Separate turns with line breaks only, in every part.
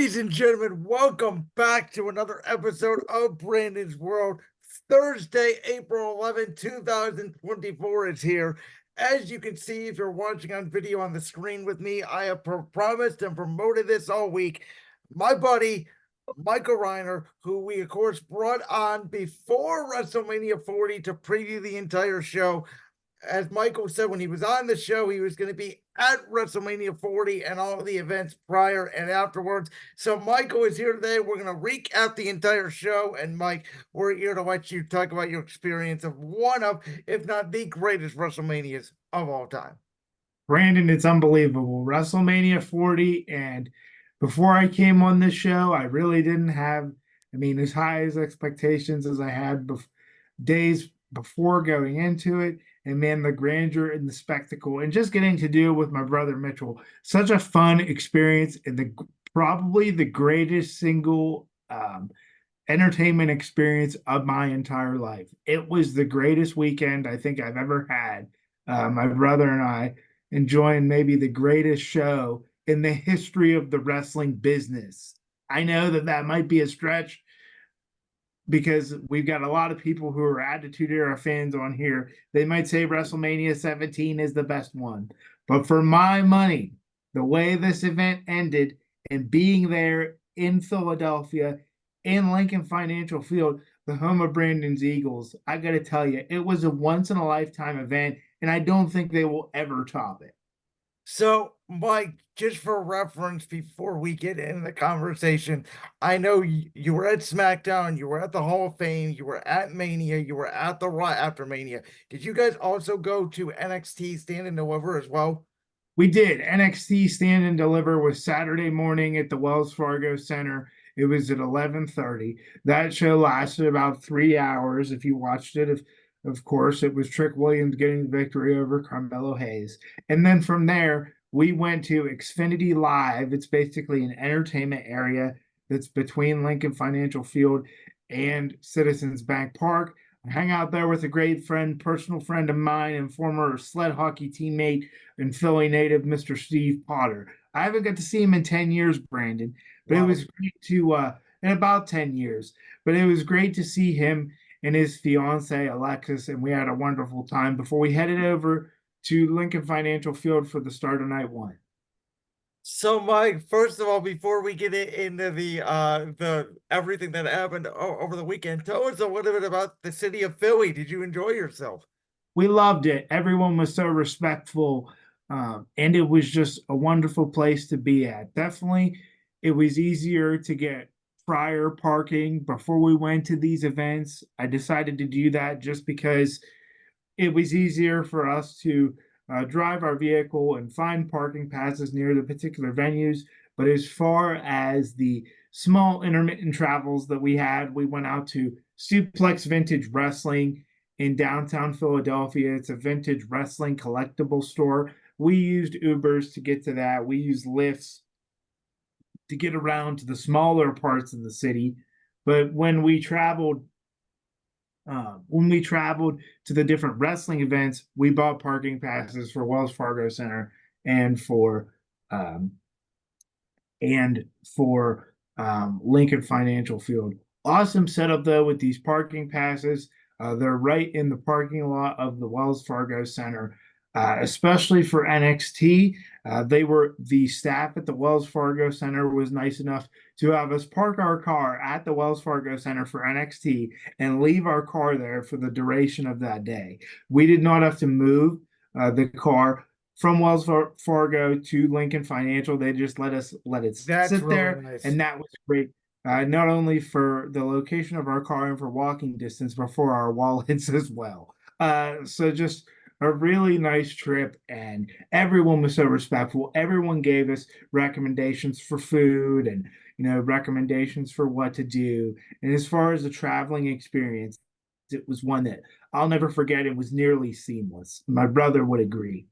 Ladies and gentlemen, welcome back to another episode of Brandon's World. Thursday, April 11th, 2024 is here. As you can see, if you're watching on video on the screen with me, I have promised and promoted this all week. My buddy, Michael Reiner, who we, of course, brought on before WrestleMania 40 to preview the entire show. As Michael said, when he was on the show, he was going to be at WrestleMania 40 and all the events prior and afterwards. So Michael is here today. We're going to recap the entire show. And Mike, we're here to let you talk about your experience of one of, if not the greatest WrestleManias of all time.
Brandon, it's unbelievable. WrestleMania 40. And before I came on this show, I really didn't have, as high as expectations as I had days before going into it. And man, the grandeur and the spectacle and just getting to do it with my brother Mitchell, such a fun experience and probably the greatest single entertainment experience of my entire life. It was the greatest weekend I think I've ever had. My brother and I enjoying maybe the greatest show in the history of the wrestling business. I know that might be a stretch because we've got a lot of people who are Attitude Era fans on here. They might say WrestleMania 17 is the best one. But for my money, the way this event ended and being there in Philadelphia, in Lincoln Financial Field, the home of Brandon's Eagles, I got to tell you, it was a once in a lifetime event, and I don't think they will ever top it.
So, Mike, just for reference, before we get into the conversation, I know you were at SmackDown, you were at the Hall of Fame, you were at Mania, you were at the RAW After Mania. Did you guys also go to NXT Stand and Deliver as well?
We did. NXT Stand and Deliver was Saturday morning at the Wells Fargo Center. It was at 11:30. That show lasted about 3 hours. If you watched it, of course, it was Trick Williams getting the victory over Carmelo Hayes. And then from there, we went to Xfinity Live. It's basically an entertainment area that's between Lincoln Financial Field and Citizens Bank Park. I hang out there with a great friend, personal friend of mine, and former sled hockey teammate and Philly native, Mr. Steve Potter. I haven't got to see him in 10 years, Brandon, but it
Wow.
was great in about 10 years, but it was great to see him and his fiance, Alexis, and we had a wonderful time before we headed over to Lincoln Financial Field for the start of night one.
So, Mike, first of all, before we get into the everything that happened over the weekend, tell us a little bit about the city of Philly. Did you enjoy yourself?
We loved it. Everyone was so respectful, and it was just a wonderful place to be at. Definitely, it was easier to get prior parking before we went to these events. I decided to do that just because it was easier for us to drive our vehicle and find parking passes near the particular venues. But as far as the small intermittent travels that we had, we went out to Suplex Vintage Wrestling in downtown Philadelphia. It's a vintage wrestling collectible store. We used Ubers to get to that. We used Lyfts to get around to the smaller parts of the city. But when we traveled to the different wrestling events, we bought parking passes for Wells Fargo Center and um, for Lincoln Financial Field. Awesome setup though with these parking passes. They're right in the parking lot of the Wells Fargo Center, especially for NXT. The staff at the Wells Fargo Center was nice enough to have us park our car at the Wells Fargo Center for NXT and leave our car there for the duration of that day. We did not have to move the car from Wells Fargo to Lincoln Financial. They just let it
That's
sit
really
there,
nice.
and that was great. Not only for the location of our car and for walking distance, but for our wallets as well. So just a really nice trip, and everyone was so respectful. Everyone gave us recommendations for food and recommendations for what to do. And as far as the traveling experience, it was one that I'll never forget. It was nearly seamless. My brother would agree.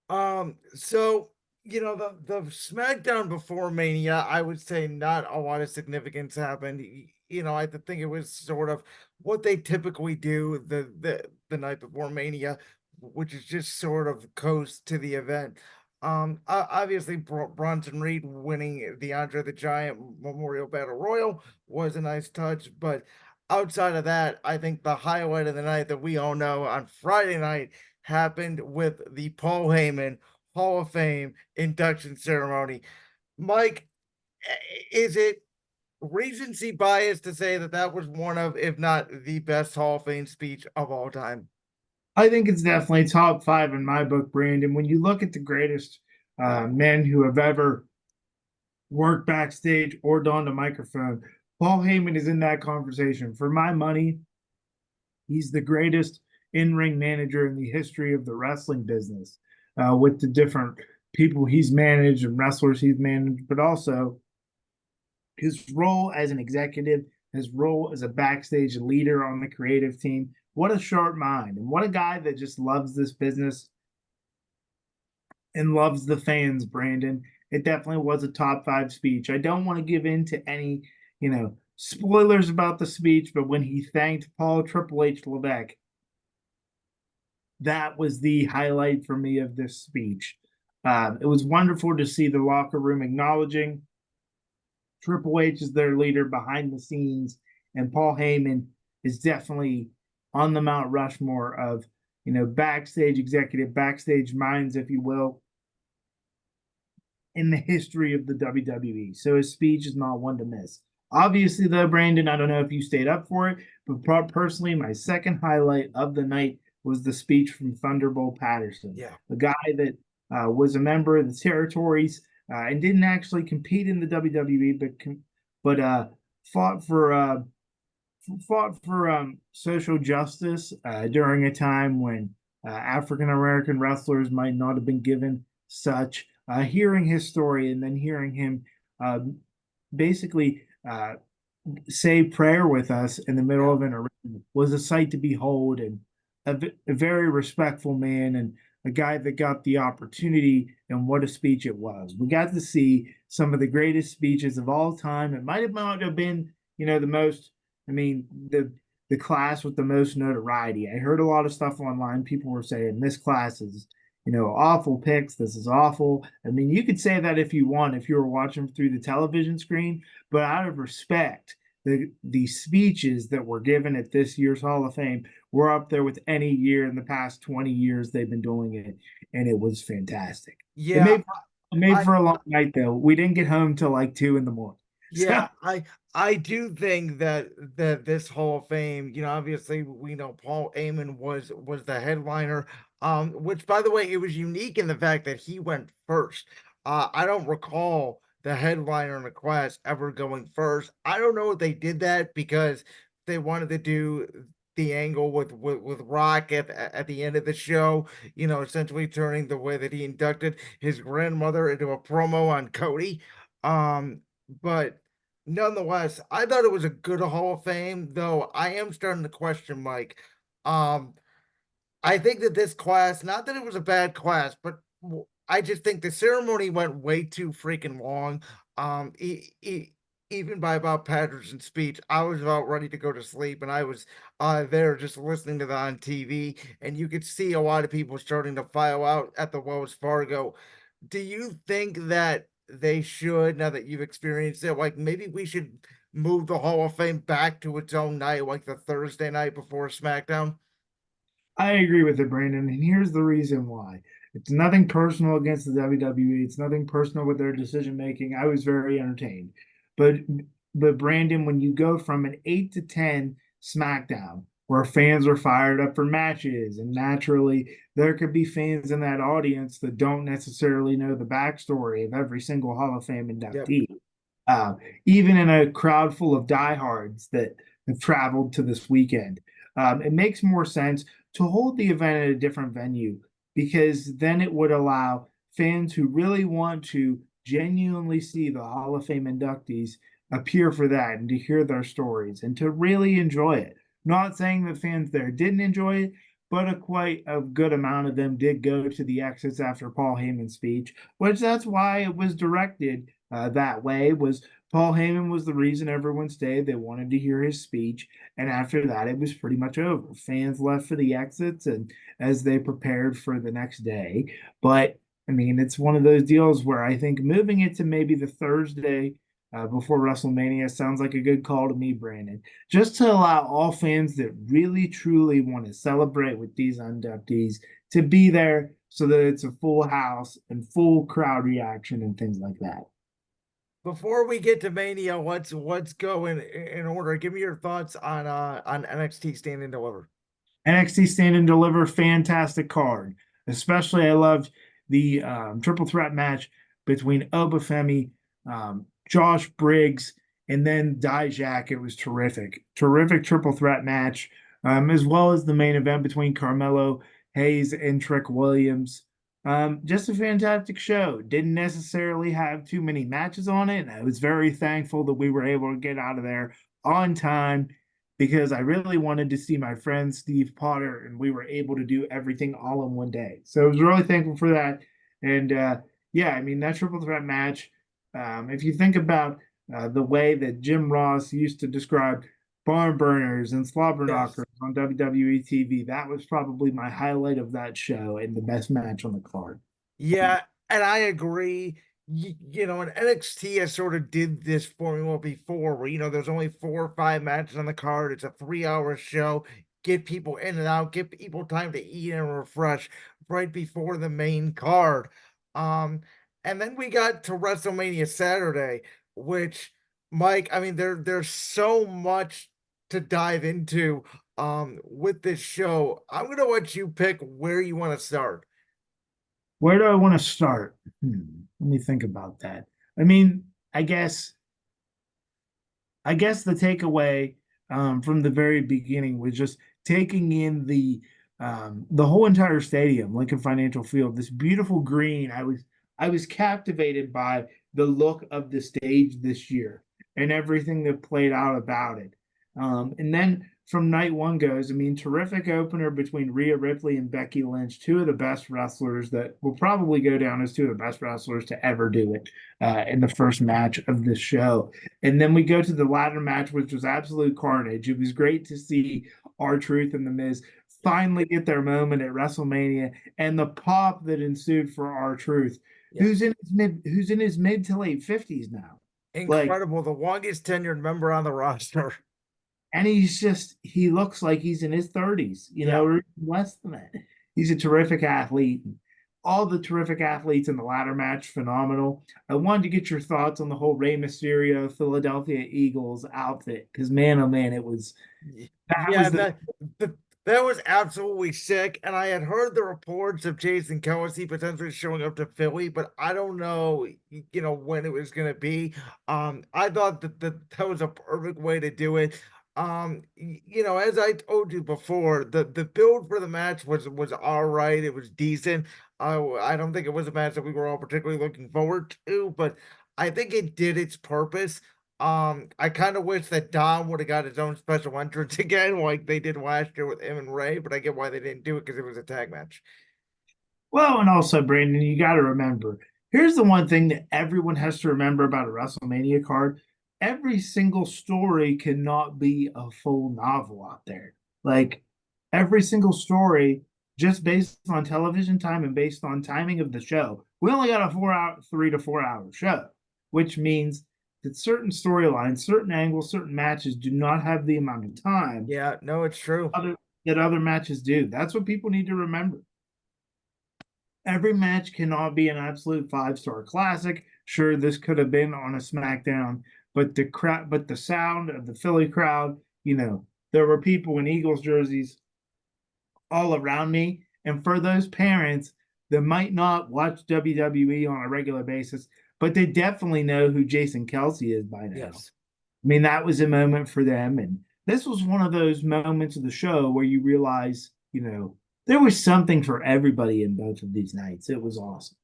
So the SmackDown before Mania, I would say not a lot of significance happened. I think it was sort of what they typically do the night before Mania, which is just sort of coast to the event. Obviously, Bronson Reed winning the Andre the Giant Memorial Battle Royal was a nice touch, but outside of that, I think the highlight of the night that we all know on Friday night happened with the Paul Heyman Hall of Fame induction ceremony. Mike, is it recency bias to say that that was one of, if not the best Hall of Fame speech of all time?
I think it's definitely top five in my book, Brandon. When you look at the greatest men who have ever worked backstage or donned a microphone, Paul Heyman is in that conversation. For my money, he's the greatest in-ring manager in the history of the wrestling business, with the different people he's managed and wrestlers he's managed, but also his role as an executive, his role as a backstage leader on the creative team. What a sharp mind, and what a guy that just loves this business and loves the fans, Brandon. It definitely was a top five speech. I don't want to give in to any, spoilers about the speech, but when he thanked Paul Triple H Levesque, that was the highlight for me of this speech. It was wonderful to see the locker room acknowledging Triple H is their leader behind the scenes, and Paul Heyman is definitely on the Mount Rushmore of backstage executive, backstage minds, if you will, in the history of the WWE. So his speech is not one to miss. Obviously, though, Brandon, I don't know if you stayed up for it, but personally, my second highlight of the night was the speech from Thunderbolt Patterson,
Yeah.
a guy that was a member of the territories and didn't actually compete in the WWE, but fought for social justice during a time when African American wrestlers might not have been given such. Hearing his story and then hearing him uh, basically say prayer with us in the middle
Yeah.
of an arena was a sight to behold, and a very respectful man, and a guy that got the opportunity. And what a speech it was. We got to see some of the greatest speeches of all time. It might have not have been, the most, the class with the most notoriety. I heard a lot of stuff online. People were saying this class is, awful picks. This is awful. I mean, you could say that if you want, if you were watching through the television screen, but out of respect, the speeches that were given at this year's Hall of Fame were up there with any year in the past 20 years they've been doing it, and it was fantastic. It
Yeah,
made it made
I
for a long night though. We didn't get home till like 2 in the morning. So
yeah, I do think that this Hall of Fame, obviously we know Paul Heyman was the headliner, which by the way, it was unique in the fact that he went first. I don't recall the headliner in the class ever going first. I don't know if they did that because they wanted to do the angle with Rock at the end of the show, essentially turning the way that he inducted his grandmother into a promo on Cody. But nonetheless, I thought it was a good Hall of Fame, though I am starting to question Mike. Um, I think that this class, not that it was a bad class, but I just think the ceremony went way too freaking long. Even by about Patterson's speech, I was about ready to go to sleep, and I was there just listening to that on TV, and you could see a lot of people starting to file out at the Wells Fargo. Do you think that they should, now that you've experienced it, like maybe we should move the Hall of Fame back to its own night, like the Thursday night before SmackDown?
I agree with it, Brandon, and here's the reason why. It's nothing personal against the WWE. It's nothing personal with their decision making. I was very entertained. But Brandon, when you go from an 8 to 10 SmackDown where fans are fired up for matches, and naturally there could be fans in that audience that don't necessarily know the backstory of every single Hall of Fame
Yep.
inductee. Uh, Even in a crowd full of diehards that have traveled to this weekend, it makes more sense to hold the event at a different venue, because then it would allow fans who really want to genuinely see the Hall of Fame inductees appear for that and to hear their stories and to really enjoy it. Not saying that fans there didn't enjoy it, but quite a good amount of them did go to the exits after Paul Heyman's speech, which that's why it was directed that way. Was Paul Heyman was the reason everyone stayed. They wanted to hear his speech, and after that, it was pretty much over. Fans left for the exits and as they prepared for the next day. But I mean, it's one of those deals where I think moving it to maybe the Thursday before WrestleMania sounds like a good call to me, Brandon. Just to allow all fans that really truly want to celebrate with these inductees to be there so that it's a full house and full crowd reaction and things like that.
Before we get to Mania, what's going in order? Give me your thoughts on NXT Stand and Deliver.
NXT Stand and Deliver, fantastic card. Especially, I loved the triple threat match between Obafemi, Josh Briggs, and then Dijak. It was terrific. Terrific triple threat match, as well as the main event between Carmelo Hayes and Trick Williams. Just a fantastic show. Didn't necessarily have too many matches on it. I was very thankful that we were able to get out of there on time because I really wanted to see my friend Steve Potter, and we were able to do everything all in one day. So I was really thankful for that. And yeah, I mean, that triple threat match, if you think about the way that Jim Ross used to describe barn burners and slobber
Yes.
knockers on WWE TV, that was probably my highlight of that show and the best match on the card.
Yeah, and I agree. And NXT has sort of did this formula before where, there's only 4 or 5 matches on the card. It's a 3 hour show. Get people in and out, give people time to eat and refresh right before the main card. Um, and then we got to WrestleMania Saturday, which, Mike, I mean, there's so much to dive into with this show. I'm gonna let you pick where you want to start.
Where do I want to start? Let me think about that. I mean, I guess I guess the takeaway from the very beginning was just taking in the whole entire stadium, Lincoln Financial Field, this beautiful green. I was captivated by the look of the stage this year and everything that played out about it. And then from night one goes, I mean, terrific opener between Rhea Ripley and Becky Lynch, two of the best wrestlers that will probably go down as two of the best wrestlers to ever do it in the first match of this show. And then we go to the ladder match, which was absolute carnage. It was great to see R-Truth and The Miz finally get their moment at WrestleMania, and the pop that ensued for R-Truth, who's
Yes.
in his mid to late 50s now. Like,
Incredible. The longest tenured member on the roster.
and he looks like he's in his 30s,
Yeah.
or less than that. He's a terrific athlete. All the terrific athletes in the ladder match, phenomenal. I wanted to get your thoughts on the whole Rey Mysterio Philadelphia Eagles outfit because man, oh man, that
Yeah,
was the
that that was absolutely sick. And I had heard the reports of Jason Kelsey potentially showing up to Philly, but I don't know, when it was gonna be. I thought that was a perfect way to do it. As I told you before, the build for the match was all right. It was decent. I don't think it was a match that we were all particularly looking forward to, but I think it did its purpose. I kind of wish that Dom would have got his own special entrance again, like they did last year with him and Ray, but I get why they didn't do it because it was a tag match.
well, and also Brandon, you got to remember. Here's the one thing that everyone has to remember about a WrestleMania card: every single story cannot be a full novel out there. Like every single story, just based on television time and based on timing of the show, we only got a 4 hour, 3 to 4 hour show, which means that certain storylines, certain angles, certain matches do not have the amount of time
Yeah, no, it's true.
other, that other matches do. That's what people need to remember. Every match cannot be an absolute 5-star classic. Sure, this could have been on a SmackDown, but the sound of the Philly crowd, there were people in Eagles jerseys all around me. And for those parents that might not watch WWE on a regular basis, but they definitely know who Jason Kelsey is by now.
Yes.
I mean, that was a moment for them. And this was one of those moments of the show where you realize, there was something for everybody in both of these nights. It was awesome.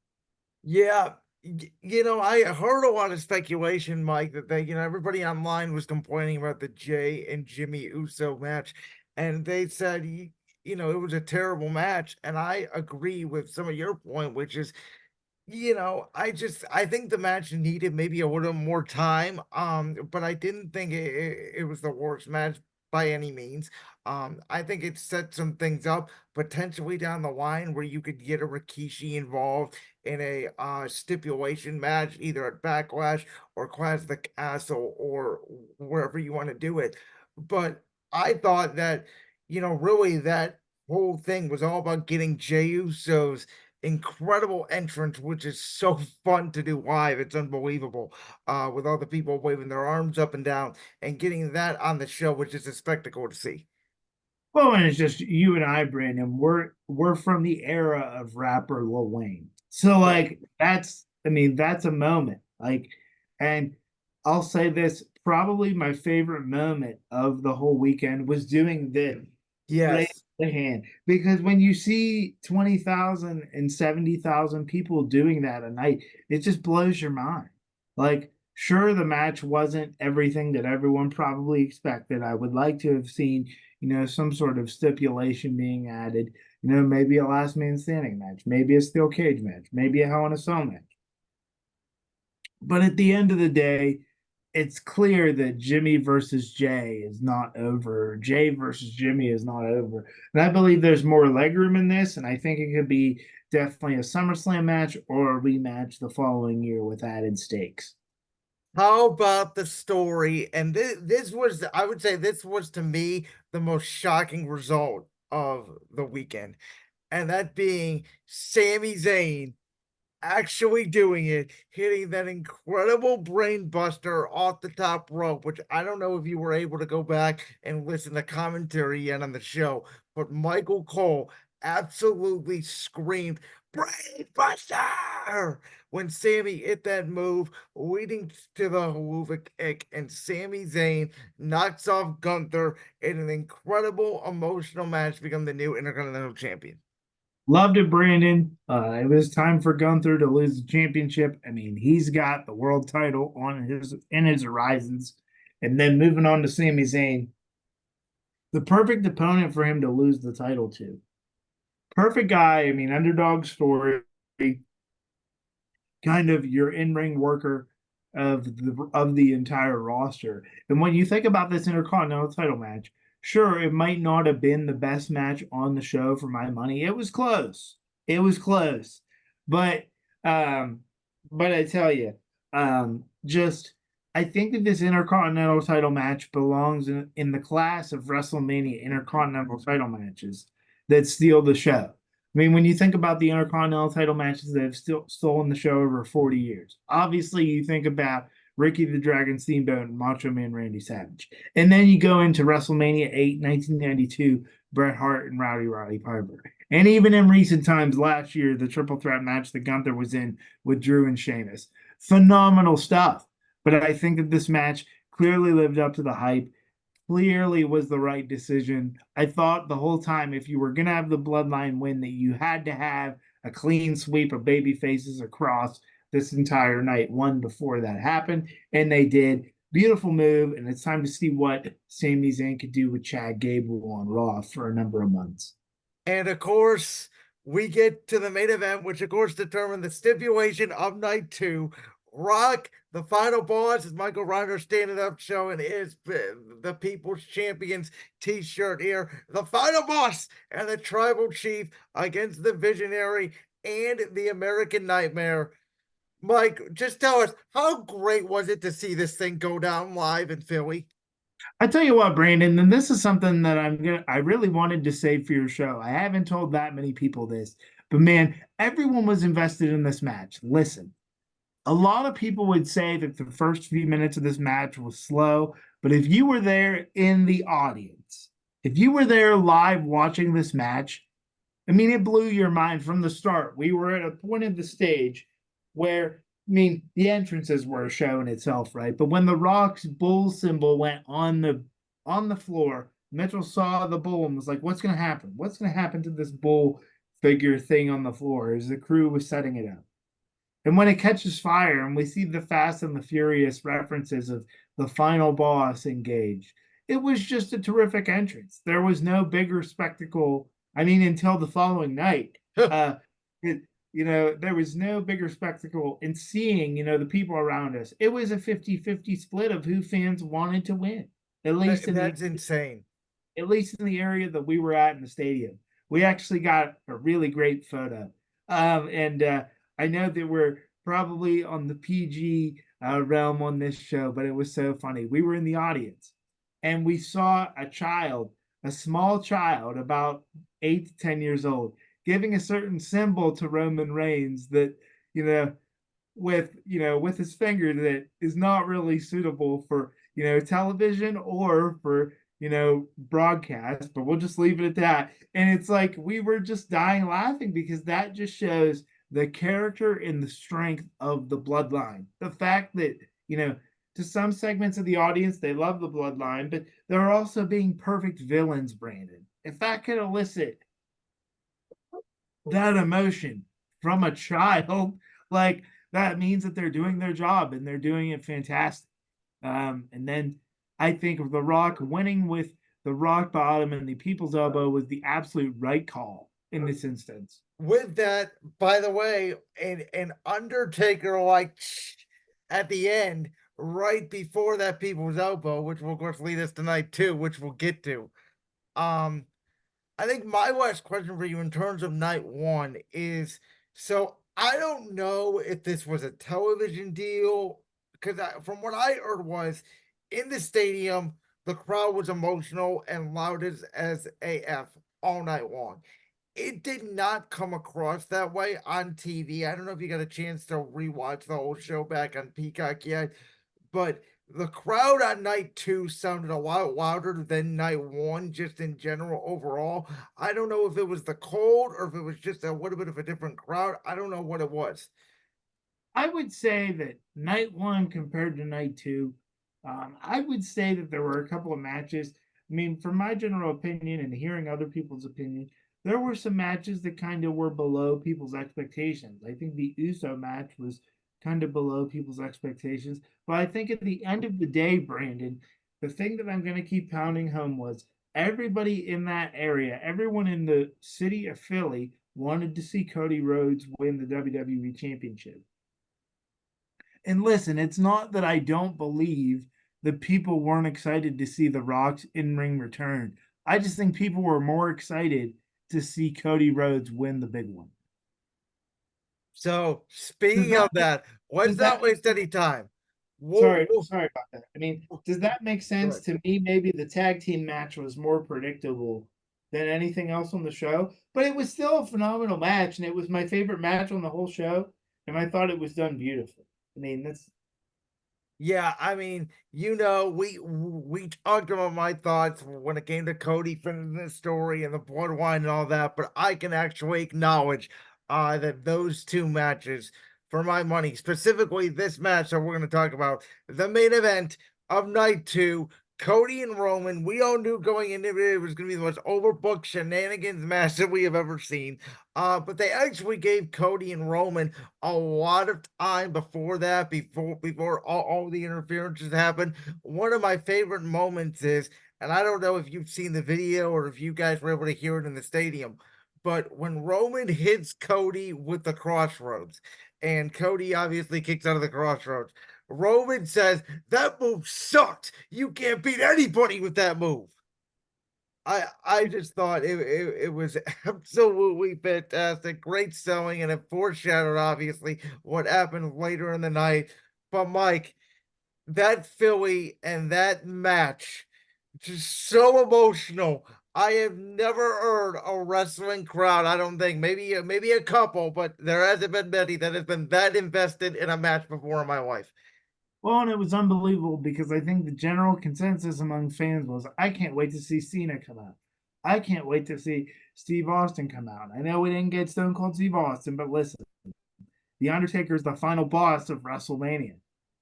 Yeah. I heard a lot of speculation, Mike, that everybody online was complaining about the Jay and Jimmy Uso match, and they said, it was a terrible match. And I agree with some of your point, which is, I think the match needed maybe a little more time. But I didn't think it was the worst match by any means. I think it set some things up potentially down the line where you could get a Rikishi involved in a stipulation match, either at Backlash or Clash of the Castle or wherever you want to do it. But I thought that, really that whole thing was all about getting Jey Uso's incredible entrance, which is so fun to do live. It's unbelievable. With all the people waving their arms up and down and getting that on the show, which is a spectacle to see.
Well, and it's just you and I, Brandon. We're from the era of rapper Lil Wayne, so
Right.
like that's I mean that's a moment. Like, and I'll say this: probably my favorite moment of the whole weekend was doing this, raise
Yes.
the hand, because when you see 20,000 and 70,000 people doing that a night, it just blows your mind. Like, sure, the match wasn't everything that everyone probably expected. I would like to have seen some sort of stipulation being added, maybe a last man standing match, maybe a steel cage match, maybe a Hell in a Cell match. But at the end of the day, it's clear that Jimmy versus Jay is not over. Jay versus Jimmy is not over. And I believe there's more legroom in this, and I think it could be definitely a SummerSlam match or a rematch the following year with added stakes.
How about the story? And this was, I would say, this was to me the most shocking result of the weekend, and that being Sami Zayn actually doing it, hitting that incredible brain buster off the top rope, which I don't know if you were able to go back and listen to commentary yet on the show, but Michael Cole absolutely screamed, "Brain buster!" when Sammy hit that move, leading to the Haluva kick, and Sami Zayn knocks off Gunther in an incredible emotional match to become the new Intercontinental Champion.
Loved it, Brandon. It was time for Gunther to lose the championship. I mean, he's got the world title on his horizons, and then moving on to Sami Zayn, the perfect opponent for him to lose the title to. Perfect guy. I mean, underdog story, kind of your in-ring worker of the entire roster. And when you think about this Intercontinental title match, sure, it might not have been the best match on the show for my money. It was close. It was close. But um but I tell you, just I think that this Intercontinental title match belongs in the class of WrestleMania Intercontinental title matches that steal the show. I mean, when you think about the Intercontinental title matches that have still stolen the show over 40 years, obviously you think about Ricky the Dragon Steamboat and Macho Man Randy Savage. And then you go into WrestleMania 8, 1992, Bret Hart and Roddy Piper. And even in recent times, last year, the triple threat match that Gunther was in with Drew and Sheamus. Phenomenal stuff. But I think that this match clearly lived up to the hype, clearly was the right decision. I thought the whole time if you were going to have the bloodline win, that you had to have a clean sweep of baby faces across this entire night, one before that happened. And they did. Beautiful move. And it's time to see what Sami Zayn could do with Chad Gable on Raw for a number of months.
And of course, we get to the main event, which of course determined the stipulation of night two. Rock, the final boss, is Michael Reiner standing up showing his the People's Champions t-shirt here. The final boss and the tribal chief against the Visionary and the American Nightmare. Mike, just tell us, how great was it to see this thing go down live in Philly?
I tell you what, Brandon, and this is something that I really wanted to save for your show. I haven't told that many people this, but man, everyone was invested in this match. Listen, a lot of people would say that the first few minutes of this match was slow, but if you were there in the audience, if you were there live watching this match, I mean, it blew your mind from the start. We were at a point of the stage where, I mean, the entrances were a show in itself, right? But when the Rock's bull symbol went on the floor, Mitchell saw the bull and was like, "What's going to happen? What's going to happen to this bull figure thing on the floor?" As the crew was setting it up. And when it catches fire and we see the Fast and the Furious references of the final boss engaged, it was just a terrific entrance. There was no bigger spectacle. I mean, until the following night. Uh, it, there was no bigger spectacle in seeing, the people around us. It was a 50-50 split of who fans wanted to win. At least in the
That's insane.
at least in the area that we were at in the stadium. We actually got a really great photo. And I know that we're probably on the PG realm on this show, but it was so funny. We were in the audience and we saw a child, a small child, about 8 to 10 years old, giving a certain symbol to Roman Reigns that, you know, with his finger that is not really suitable for television or for broadcast, but we'll just leave it at that. And it's like we were just dying laughing because that just shows the character and the strength of the bloodline. The fact that to some segments of the audience they love the bloodline, but they're also being perfect villains. Brandon, if that could elicit that emotion from a child, like, that means that they're doing their job and they're doing it fantastic. And then I think of The Rock winning with the rock bottom and the people's elbow was the absolute right call in this instance.
With that, by the way, an Undertaker like at the end, right before that people's elbow, which will of course lead us tonight too, which we'll get to. Um, I think my last question for you in terms of night one is, so I don't know if this was a television deal because from what I heard was in the stadium, the crowd was emotional and loud as AF all night long. It did not come across that way on TV. I don't know if you got a chance to rewatch the whole show back on Peacock yet, but the crowd on night two sounded a lot louder than night one, just in general overall. I don't know if it was the cold or if it was just a little bit of a different crowd. I don't know what it was.
I would say that night one compared to night two, I would say that there were a couple of matches. I mean, from my general opinion and hearing other people's opinion, there were some matches that kind of were below people's expectations. I think the USO match was kind of below people's expectations. But I think at the end of the day, Brandon, the thing that I'm going to keep pounding home was everybody in that area, everyone in the city of Philly wanted to see Cody Rhodes win the WWE Championship. And listen, it's not that I don't believe that people weren't excited to see The Rock's in ring return. I just think people were more excited to see Cody Rhodes win the big one.
So
Does
speaking of
that
that, let's
does that
not
make
waste any time.
sorry
We'll
sorry about that? I mean, does that make
go
sense
ahead.
to me? Maybe the tag team match was more predictable than anything else on the show, but it was still a phenomenal match, and it was my favorite match on the whole show, and I thought it was done beautifully. I mean, that's
Yeah, I mean, we talked about my thoughts when it came to Cody finishing the story and the bloodline and all that, but I can actually acknowledge that those two matches, for my money, specifically this match that we're going to talk about, the main event of night two, Cody and Roman, we all knew going into it was going to be the most overbooked shenanigans match that we have ever seen. But they actually gave Cody and Roman a lot of time before that, before all the interferences happened. One of my favorite moments is, and I don't know if you've seen the video or if you guys were able to hear it in the stadium, but when Roman hits Cody with the crossroads, and Cody obviously kicks out of the crossroads, Roman says, "That move sucked. You can't beat anybody with that move." I just thought it was absolutely fantastic, great selling, and it foreshadowed obviously what happened later in the night. But Mike, that Philly and that match, just so emotional. I have never heard a wrestling crowd. I don't think maybe a couple, but there hasn't been many that has been that invested in a match before in my life.
well, and it was unbelievable because I think the general consensus among fans was, I can't wait to see Cena come out. I can't wait to see Steve Austin come out. I know we didn't get Stone Cold Steve Austin, but listen, The Undertaker is the final boss of WrestleMania.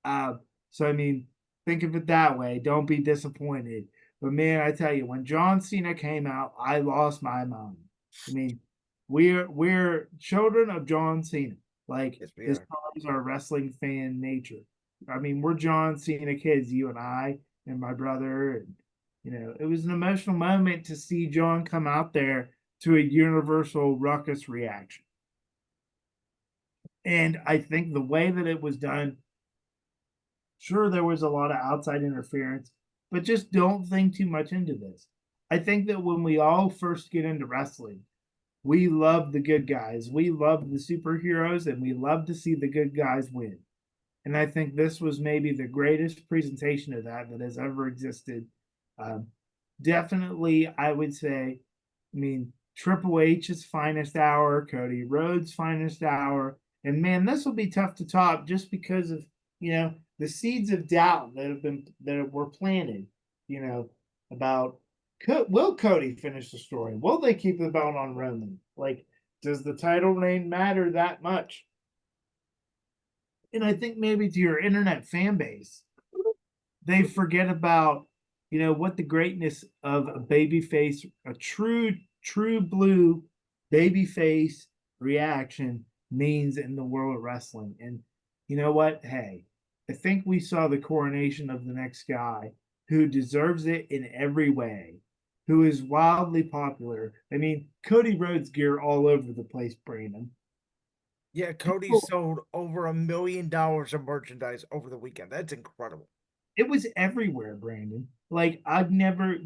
Uh, so, I mean, think of it that way. Don't be disappointed. But man, I tell you, when John Cena came out, I lost my mind. I mean, we're children of John Cena, like
Yes, we
as
are.
far as our wrestling fan nature. I mean, we're John Cena kids, you and I and my brother, and it was an emotional moment to see John come out there to a universal ruckus reaction. And I think the way that it was done, sure, there was a lot of outside interference, but just don't think too much into this. I think that when we all first get into wrestling, we love the good guys, we love the superheroes, and we love to see the good guys win. And I think this was maybe the greatest presentation of that that has ever existed. Um, Definitely, I would say, I mean, Triple H's finest hour, Cody Rhodes' finest hour, and man, this will be tough to top just because of the seeds of doubt that were planted, about will Cody finish the story? Will they keep the belt on Roman? Like, does the title reign matter that much? And I think maybe to your internet fan base, they forget about what the greatness of a baby face, a true blue baby face reaction means in the world of wrestling. And you know what? Hey, I think we saw the coronation of the next guy who deserves it in every way, who is wildly popular. I mean, Cody Rhodes gear all over the place, Brandon.
Yeah, Cody sold over $1 million of merchandise over the weekend. That's incredible.
It was everywhere, Brandon. Like I've never,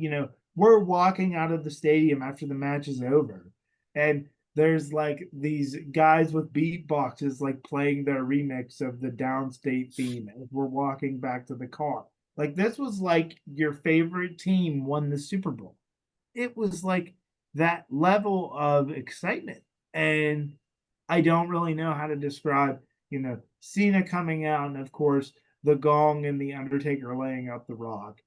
we're walking out of the stadium after the match is over, and there's like these guys with beatboxes like playing their remix of the downstate theme as we're walking back to the car. Like this was like your favorite team won the Super Bowl. It was like that level of excitement. And I don't really know how to describe, Cena coming out, and of course the Gong and the Undertaker laying out the Rock.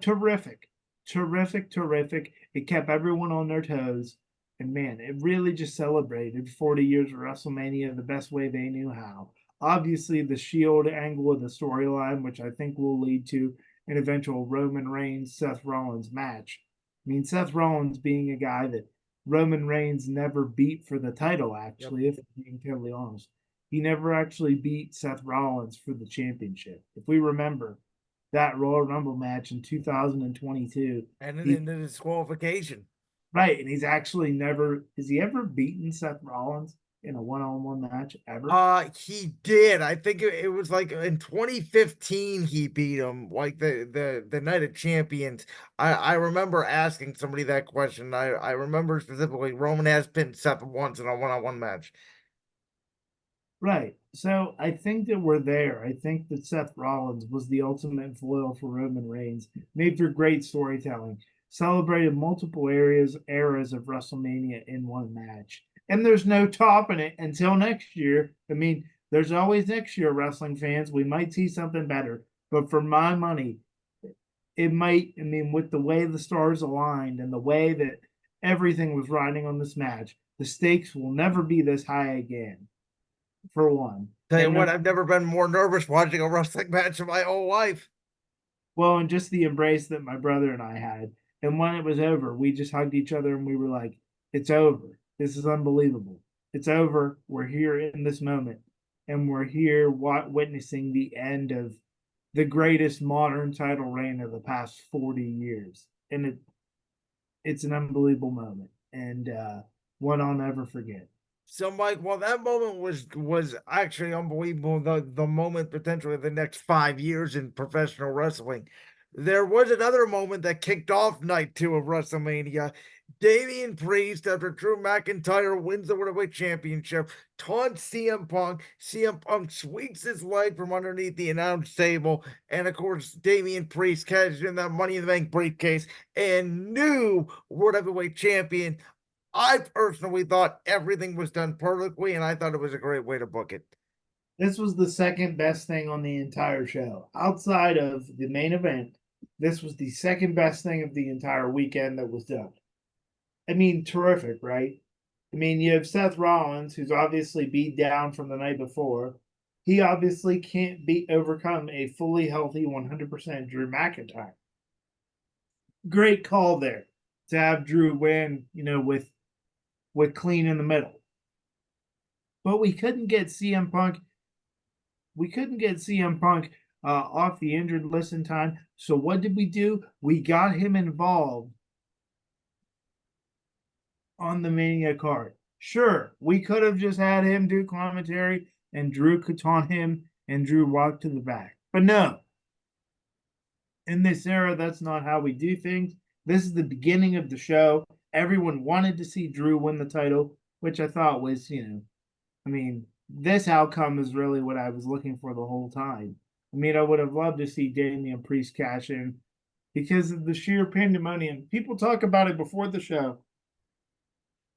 Terrific, terrific, terrific. It kept everyone on their toes, and man, it really just celebrated 40 years of WrestleMania the best way they knew how. Obviously, the Shield angle of the storyline, which I think will lead to an eventual Roman Reigns Seth Rollins match. I mean, Seth Rollins being a guy that Roman Reigns never beat for the title,
Yep.
actually, if I'm being totally honest. He never actually beat Seth Rollins for the championship. If we remember that Royal Rumble match in 2022,
And then
he
in the disqualification.
right, and he's actually never has he ever beaten Seth Rollins in a one-on-one match ever?
He did. I think it was like in 2015 he beat him, like the Night of Champions. I remember asking somebody that question. I remember specifically Roman has pinned Seth once in a one-on-one match.
Right. So I think that we're there. I think that Seth Rollins was the ultimate foil for Roman Reigns, made for great storytelling, celebrated multiple eras of WrestleMania in one match. And there's no topping it until next year. I mean, there's always next year, wrestling fans. We might see something better. But for my money, it might, I mean, with the way the stars aligned and the way that everything was riding on this match, the stakes will never be this high again, for one.
Tell you
And no,
what, I've never been more nervous watching a wrestling match in my whole life.
well, and just the embrace that my brother and I had. And when it was over, we just hugged each other and we were like, it's over. This is unbelievable. It's over. We're here in this moment. And we're here witnessing the end of the greatest modern title reign of the past 40 years. And it's an unbelievable moment. And one I'll never forget.
So, Mike, well, that moment was actually unbelievable. The moment potentially the next 5 years in professional wrestling. There was another moment that kicked off night two of WrestleMania. Damian Priest, after Drew McIntyre wins the World Heavyweight Championship, taunts CM Punk. CM Punk sweeps his leg from underneath the announce table, and of course, Damian Priest cashes in that Money in the Bank briefcase and new World Heavyweight Champion. I personally thought everything was done perfectly, and I thought it was a great way to book it.
This was the second best thing on the entire show. Outside of the main event, this was the second best thing of the entire weekend that was done. I mean, terrific, right? I mean, you have Seth Rollins, who's obviously beat down from the night before. He obviously can't overcome a fully healthy 100% Drew McIntyre. Great call there to have Drew win, with clean in the middle. But we couldn't get CM Punk. We couldn't get CM Punk off the injured list in time. So what did we do? We got him involved on the Mania card. Sure, we could have just had him do commentary and Drew could taunt him and Drew walked to the back. But no. in this era, that's not how we do things. This is the beginning of the show. Everyone wanted to see Drew win the title, which I thought was, I mean, this outcome is really what I was looking for the whole time. I mean, I would have loved to see Damian Priest cash in because of the sheer pandemonium. People talk about it before the show.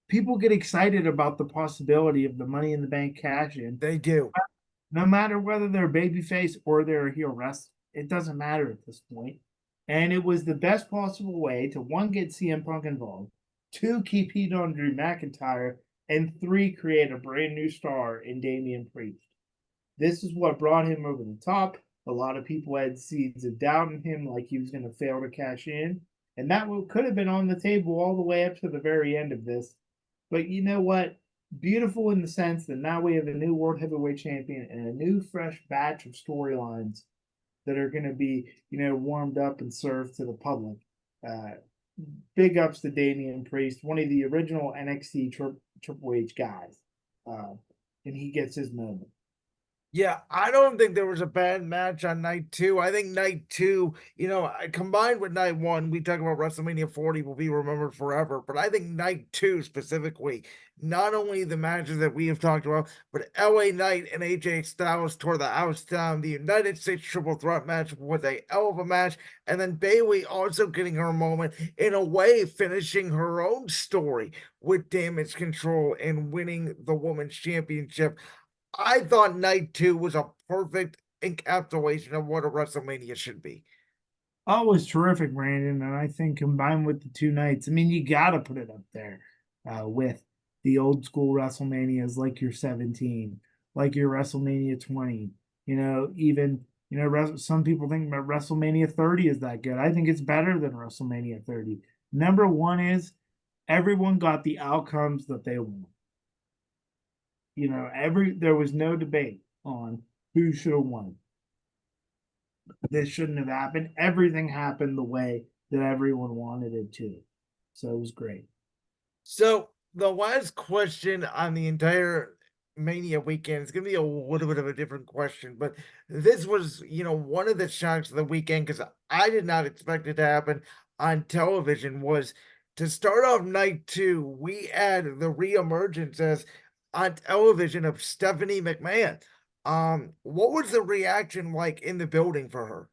People get excited about the possibility of the Money in the Bank cash in.
They do.
No matter whether they're babyface or they're a heel wrestler, it doesn't matter at this point. And it was the best possible way to one, get CM Punk involved, two, keep heat on Drew McIntyre, and three, create a brand new star in Damian Priest. This is what brought him over the top. A lot of people had seeds of doubt in him, like he was going to fail to cash in. And that could have been on the table all the way up to the very end of this. But you know what? Beautiful in the sense that now we have a new World Heavyweight Champion and a new fresh batch of storylines that are going to be, warmed up and served to the public. Uh, Big ups to Damian Priest, one of the original NXT Triple H guys. And he gets his moment.
Yeah, I don't think there was a bad match on night two. I think night two, combined with night one, we talk about WrestleMania 40 will be remembered forever. But I think night two specifically, not only the matches that we have talked about, but LA Knight and AJ Styles tore the house down. The United States Triple Threat match was a hell of a match. And then Bayley also getting her moment, in a way, finishing her own story with Damage Control and winning the Women's Championship. I thought night two was a perfect encapsulation of what a WrestleMania should be.
Oh, it was terrific, Brandon. And I think combined with the two nights, I mean, you got to put it up there with the old school WrestleManias like your 17, like your WrestleMania 20. Even, some people think about WrestleMania 30 is that good. I think it's better than WrestleMania 30. Number one is everyone got the outcomes that they want. There was no debate on who should have won. This shouldn't have happened. Everything happened the way that everyone wanted it to. So it was great.
So the last question on the entire Mania weekend is going to be a little bit of a different question, but this was, one of the shocks of the weekend because I did not expect it to happen on television. Was to start off night two, we had the reemergence as on television of Stephanie McMahon. What was the reaction like in the building for her?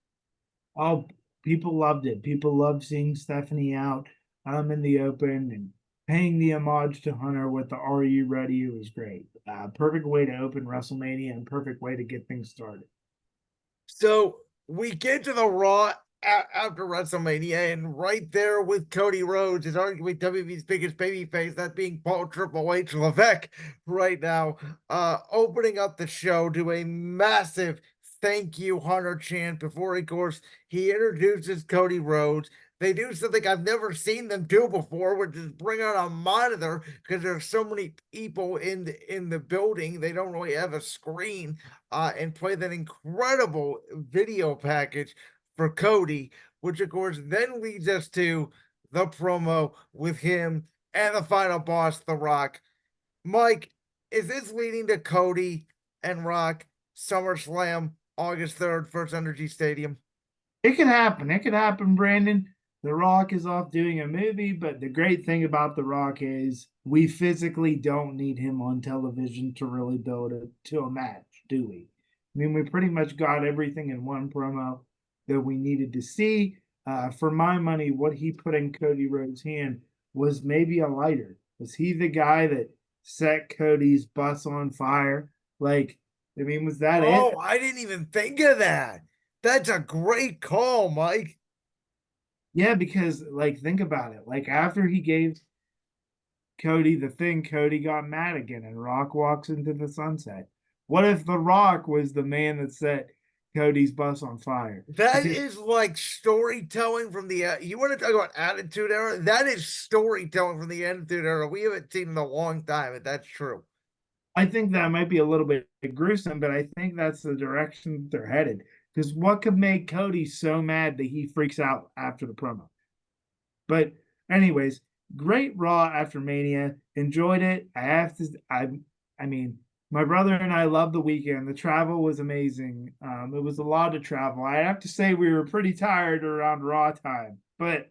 Oh, people loved it. People loved seeing Stephanie out in the open and paying the homage to Hunter with the "Are You Ready?" It was great. Perfect way to open WrestleMania and perfect way to get things started.
So we get to the Raw after WrestleMania, and right there with Cody Rhodes is arguably WWE's biggest babyface, that being Paul Triple H Levesque right now, opening up the show to a massive "Thank you, Hunter" chant before, of course, he introduces Cody Rhodes. They do something I've never seen them do before, which is bring out a monitor because there's so many people in the building. They don't really have a screen, and play that incredible video package for Cody, which of course then leads us to the promo with him and the final boss, The Rock. Mike, is this leading to Cody and Rock SummerSlam August 3rd, First Energy Stadium?
It could happen. It could happen, Brandon. The Rock is off doing a movie, but the great thing about The Rock is we physically don't need him on television to really build it to a match, do we? I mean, we pretty much got everything in one promo that we needed to see. For my money, what he put in Cody Rhodes' hand was maybe a lighter. Was he the guy that set Cody's bus on fire? Was that
Oh,
it?
I didn't even think of that. That's a great call, Mike.
Yeah, because think about it. After he gave Cody the thing, Cody got mad again, and Rock walks into the sunset. What if The Rock was the man that set Cody's bus on fire?
That
Because
is like storytelling from the. You want to talk about Attitude Era? That is storytelling from the Attitude Era. We haven't seen in a long time, if that's true.
I think that might be a little bit gruesome, but I think that's the direction they're headed. Because what could make Cody so mad that he freaks out after the promo? But anyways, great Raw after Mania. Enjoyed it. I have to. I mean, My brother and I loved the weekend. The travel was amazing. It was a lot of travel. I have to say we were pretty tired around Raw time, but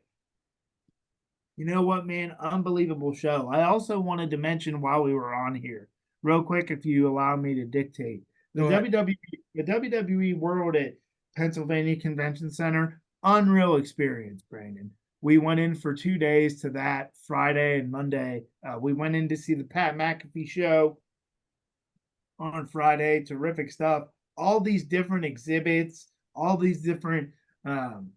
you know what, man? Unbelievable show. I also wanted to mention while we were on here, real quick, if you allow me to dictate, the
Go ahead.
WWE World at Pennsylvania Convention Center, unreal experience, Brandon. We went in for 2 days to that Friday and Monday. We went in to see the Pat McAfee show on Friday. Terrific stuff. All these different exhibits, all these different um,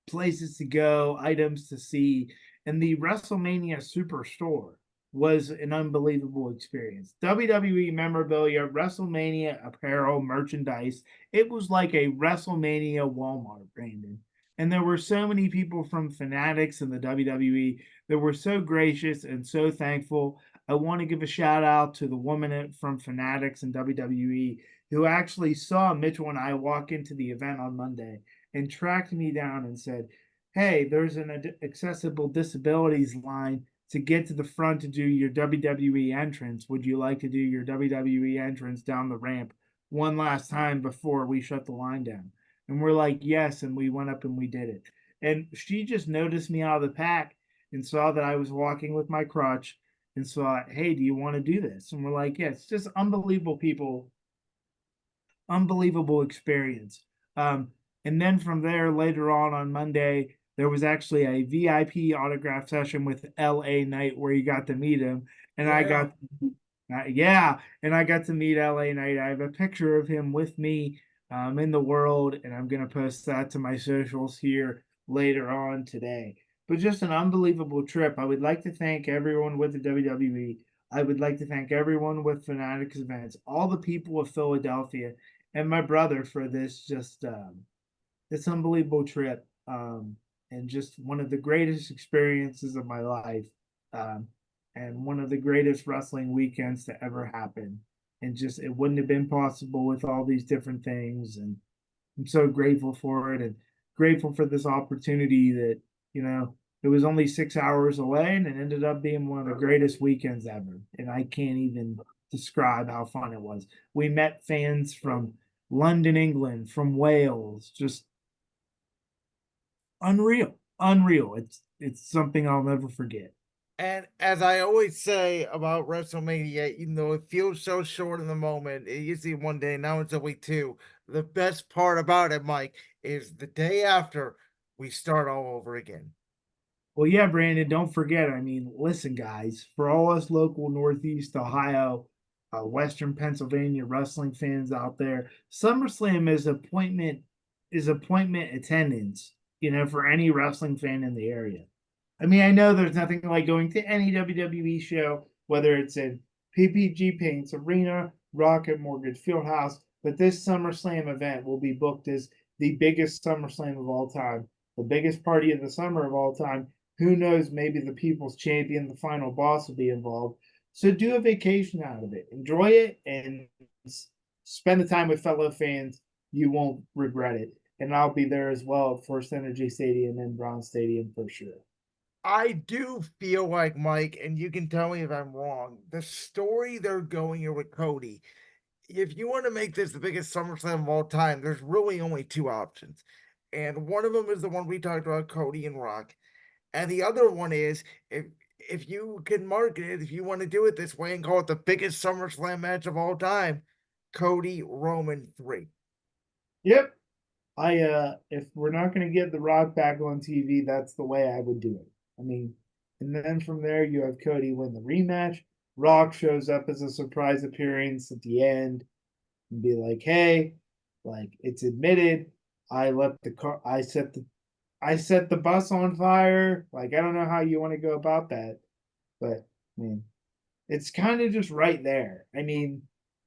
places to go, items to see, and the WrestleMania Superstore was an unbelievable experience. WWE memorabilia, WrestleMania apparel, merchandise. It was like a WrestleMania Walmart, Brandon. And there were so many people from Fanatics and the WWE that were so gracious and so thankful. I want to give a shout out to the woman from Fanatics and WWE who actually saw Mitchell and I walk into the event on Monday and tracked me down and said, "Hey, there's an accessible disabilities line to get to the front to do your WWE entrance. Would you like to do your WWE entrance down the ramp one last time before we shut the line down?" And we're like, "Yes." And we went up and we did it. And she just noticed me out of the pack and saw that I was walking with my crutch and saw, "Hey, do you want to do this?" And we're like, "Yeah." It's just unbelievable people, unbelievable experience. Um, and then from there, later on Monday, there was actually a VIP autograph session with LA Knight where you got to meet him. And I
Yeah.
got, yeah, and I got to meet LA Knight. I have a picture of him with me in the world, and I'm going to post that to my socials here later on today. But just an unbelievable trip. I would like to thank everyone with the WWE. I would like to thank everyone with Fanatics events, all the people of Philadelphia, and my brother for this unbelievable trip, and just one of the greatest experiences of my life, um, and one of the greatest wrestling weekends to ever happen. And just it wouldn't have been possible with all these different things, and I'm so grateful for it and grateful for this opportunity that, you know, it was only 6 hours away and it ended up being one of the greatest weekends ever. And I can't even describe how fun it was. We met fans from London, England, from Wales, just unreal, unreal. It's something I'll never forget.
And as I always say about WrestleMania, even though it feels so short in the moment, it used to be one day, now it's only two. The best part about it, Mike, is the day after we start all over again.
Well, yeah, Brandon, don't forget. I mean, listen, guys, for all us local Northeast Ohio, Western Pennsylvania wrestling fans out there, SummerSlam is appointment attendance, for any wrestling fan in the area. I mean, I know there's nothing like going to any WWE show, whether it's in PPG Paints Arena, Rocket Mortgage Fieldhouse, but this SummerSlam event will be booked as the biggest SummerSlam of all time, the biggest party of the summer of all time. Who knows? Maybe the People's Champion, the final boss, will be involved. So do a vacation out of it, enjoy it, and spend the time with fellow fans. You won't regret it. And I'll be there as well at First Energy Stadium and Bronze Stadium for sure.
I do feel like, Mike, and you can tell me if I'm wrong, the story they're going here with Cody, if you want to make this the biggest SummerSlam of all time, there's really only two options. And one of them is the one we talked about, Cody and Rock. And the other one is if you can market it, if you want to do it this way and call it the biggest SummerSlam match of all time, Cody Roman 3.
Yep. If we're not gonna get The Rock back on TV, that's the way I would do it. I mean, and then from there you have Cody win the rematch. Rock shows up as a surprise appearance at the end and be like, "Hey, like it's admitted, I set the bus on fire." Like I don't know how you want to go about that, but I mean, it's kind of just right there. I mean,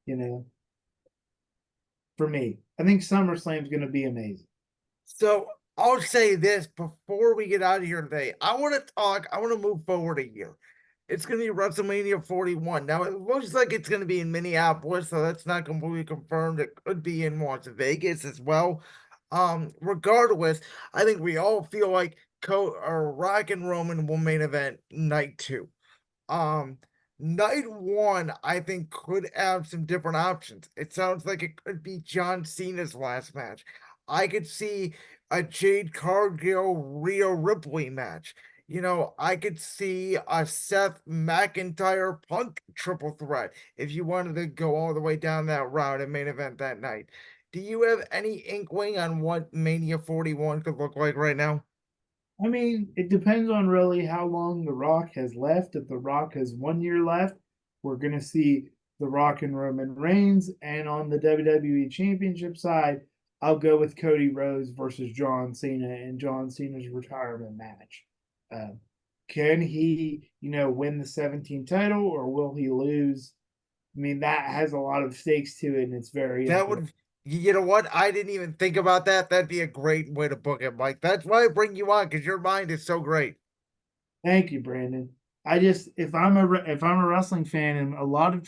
you know, for me, I think SummerSlam's going to be amazing.
So I'll say this before we get out of here today. I want to talk, I want to move forward a year. It's going to be WrestleMania 41. Now, it looks like it's going to be in Minneapolis, so that's not completely confirmed. It could be in Las Vegas as well. Regardless, I think we all feel like Rock and Roman will main event night two. Um, Night one, I think, could have some different options. It sounds like it could be John Cena's last match. I could see a Jade Cargill Rhea Ripley match. I could see a Seth McIntyre Punk triple threat if you wanted to go all the way down that route and main event that night. Do you have any inkling on what Mania 41 could look like right now?
I mean, it depends on really how long The Rock has left. If The Rock has 1 year left, we're going to see The Rock and Roman Reigns. And on the WWE Championship side, I'll go with Cody Rhodes versus John Cena and John Cena's retirement match. Um, can he, win the 17 title or will he lose? I mean, that has a lot of stakes to it, and it's very
That
unpredictable.
would, you know what? I didn't even think about that. That'd be a great way to book it, Mike. That's why I bring you on because your mind is so great.
Thank you, Brandon. I just if I'm a wrestling fan and a lot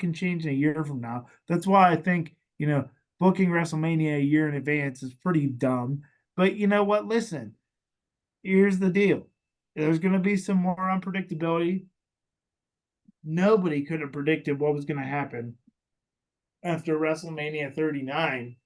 can change in a year from now. That's why I think, booking WrestleMania a year in advance is pretty dumb. But you know what? Listen, here's the deal. There's going to be some more unpredictability. Nobody could have predicted what was going to happen after WrestleMania 39.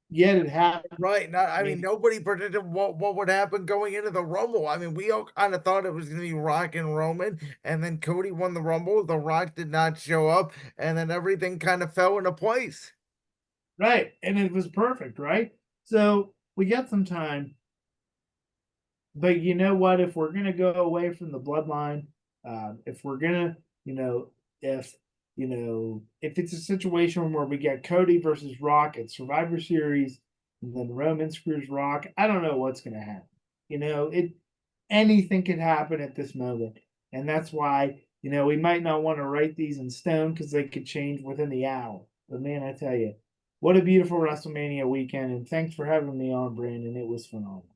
Yet it happened.
Right. I mean, nobody predicted what would happen going into the Rumble. I mean, we all kind of thought it was going to be Rock and Roman, and then Cody won the Rumble. The Rock did not show up, and then everything kind of fell into place.
Right. And it was perfect, right? So we got some time. But you know what? If we're gonna go away from the bloodline, if we're gonna, you know, if if it's a situation where we get Cody versus Rock at Survivor Series, and then Roman screws Rock, I don't know what's gonna happen. It anything can happen at this moment, and that's why we might not want to write these in stone because they could change within the hour. But man, I tell you, what a beautiful WrestleMania weekend, and thanks for having me on, Brandon. It was phenomenal.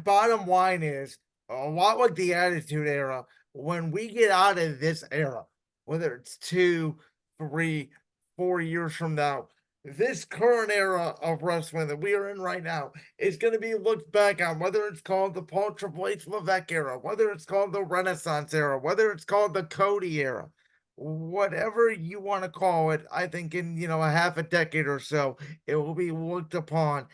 Bottom line is a lot like the Attitude Era. When we get out of this era, whether it's 2, 3, 4 years from now, this current era of wrestling that we are in right now is going to be looked back on, whether it's called the Paul Triple H Levesque era, whether it's called the Renaissance era, whether it's called the Cody era, whatever you want to call it. I think in a half a decade or so, it will be looked upon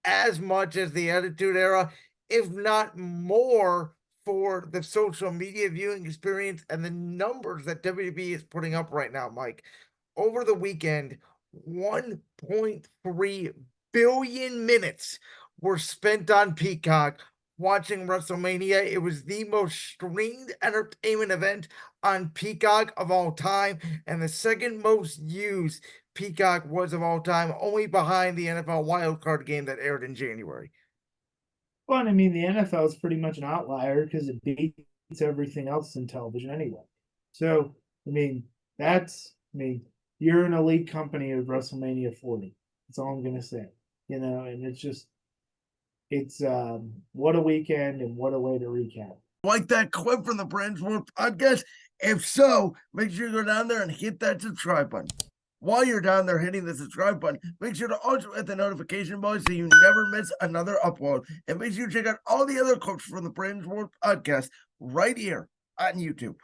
as much as the Attitude Era, if not more, for the social media viewing experience and the numbers that WWE is putting up right now, Mike. Over the weekend, 1.3 billion minutes were spent on Peacock watching WrestleMania. It was the most streamed entertainment event on Peacock of all time, and the second most used Peacock was of all time, only behind the NFL wildcard game that aired in January.
Well, I mean, the NFL is pretty much an outlier because it beats everything else in television anyway. So, I mean, you're an elite company of WrestleMania 40. That's all I'm going to say. And it's what a weekend and what a way to recap.
Like that clip from the Brands World podcast? If so, make sure you go down there and hit that subscribe button. While you're down there hitting the subscribe button, make sure to also hit the notification bell so you never miss another upload. And make sure you check out all the other clips from the Brands World podcast right here on YouTube.